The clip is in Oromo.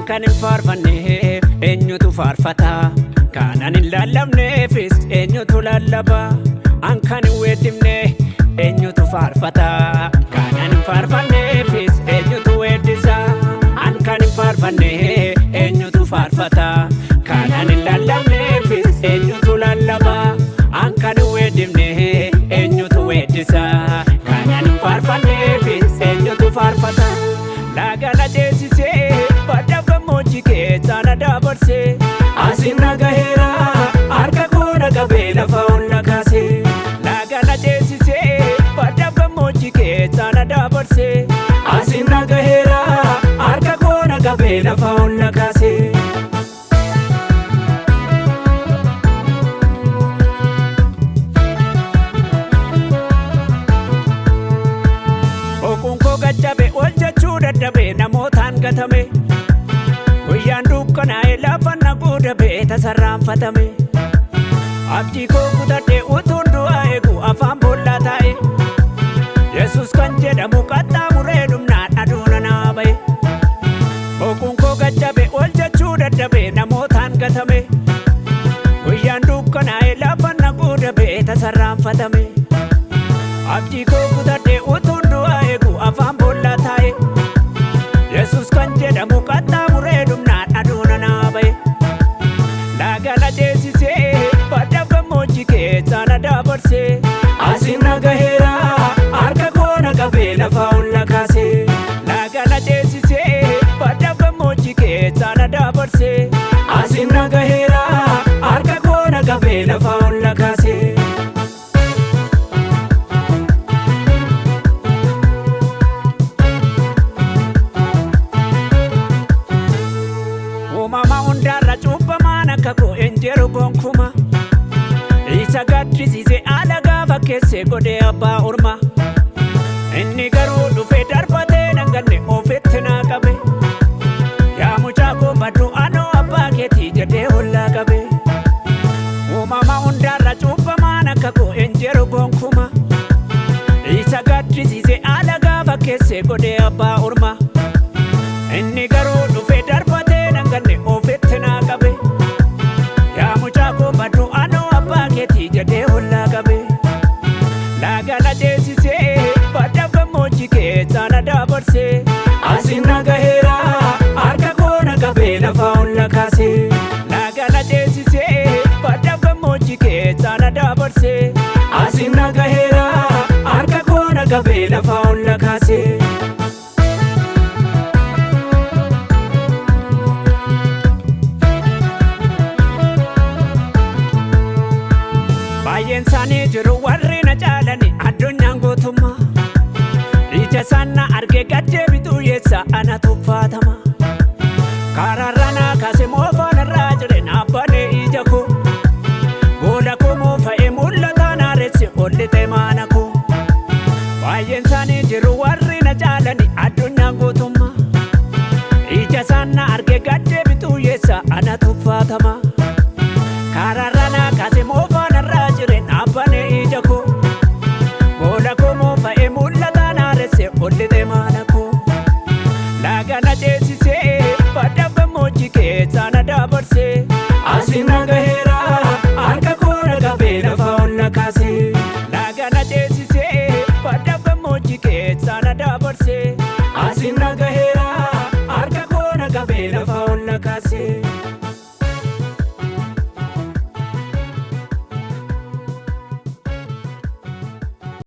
kan hin faarfanne eenyutu faarfata? Kanan hin lallabneefis eenyutu lallaba? An kan hin weeddifne eenyutu faarfata? Kanan hin faarfanneefis eenyutu weeddisa? An kan hin faarfanne eenyutu faarfata? Kanan hin lallabneefis eenyutu lallaba? An kan hin weeddifne eenyutu weeddisa? Kanan hin faarfanneefis eenyutu faarfata? Laagana ceesisee badda gammoojjii keessa na dabarsee asiin na gaheera harka koo na qabee lafa ol na kaasee. Laagana ceesisee badda gammoojjii keessa na dabarsee asiin na gaheera harka koo na qabee lafa ol na kaasee. Bokuun koo gajjabe ol jechuu dadhabee namootaan gatame. Guyyaan dukkanaa'e lafa na guudabee tasarraanfatame. Abdii koo kutadhee utuun du'aa eegu afaan boollaa taa'e. Yesuus kan jedhamu qaxxaamuree dhumnaan aduuna naa ba'e. Bokuun koo gajjabe ol jechuu dadhabee namootaan gatame. Guyyaan dukkanaa'e lafa na guudabee tasarraanfatame. Abdii koo kutadhee utuun du'aa eegu afaan boollaa taa'e. Yesuus kan jedhamu qaxxaamuree dhumnaan aduuna naa ba'e. Laagana ceesisee badda gammoojjii keessa na dabarsee asiin na gaheera harka koo na qabee lafa ol na kaasee. Laagana ceesisee badda gammoojjii keessa na dabarsee asiin na gaheera harka koo na qabee lafa ol na kaasee. Uumama hundaarra cuubbamaan akka koo hin jiru gonkumaa. Isa gaddisiise haala gaafa keessee godhee abbaa ormaa. Inni garuu dhufee darbatee nanganne ofitti naa qabe. Yaa mucaa koo baddu anoo abbaa keetii jedhee hollaa qabe. Uumama hundaarra cuubbamaan akka koo hin jiru gonkumaa. Isa gaddisiise haala gaafa keessee godhee abbaa ormaa. Inni garuu dhufee darbatee nanganne ofitti naa qabe. Yaa mucaa koo baddu anoo abbaa keetii jedhee hollaa qabe. Laagana ceesisee badda gammoojjii keessa na dabarsee asiin na gaheera harka koo na qabee lafa ol na kaasee. Laagana ceesisee badda gammoojjii keessa na dabarsee asiin na gaheera harka koo na qabee lafa ol na kaasee. Baay'een isaanii jiru warri na caalani addunyaan gootummaa. Ija isaan na argee gaddee bituu yeessa ana tuffatama. Karaarra na kaase moofaan irraa jire na banee ija koo. Booda koo moofa'ee mul'ata na reesse ollitee maana koo. Baay'een isaanii jiru warri na caalani addunyaan gootummaa. Ija isaan na argee gaddee bituu yeessa ana tuffatama. Karaarra na kaase moofaan irraa jire na banee ija koo. Booda koo moofa'ee mul'ata na reesse ollitee maana koo. Laagana ceesisee badda gammoojjii keessa na dabarsee asiin na gaheera harka koo na qabee lafa ol na kaasee. Laagana ceesisee badda gammoojjii keessa na dabarsee asiin na gaheera harka koo na qabee lafa ol na kaasee.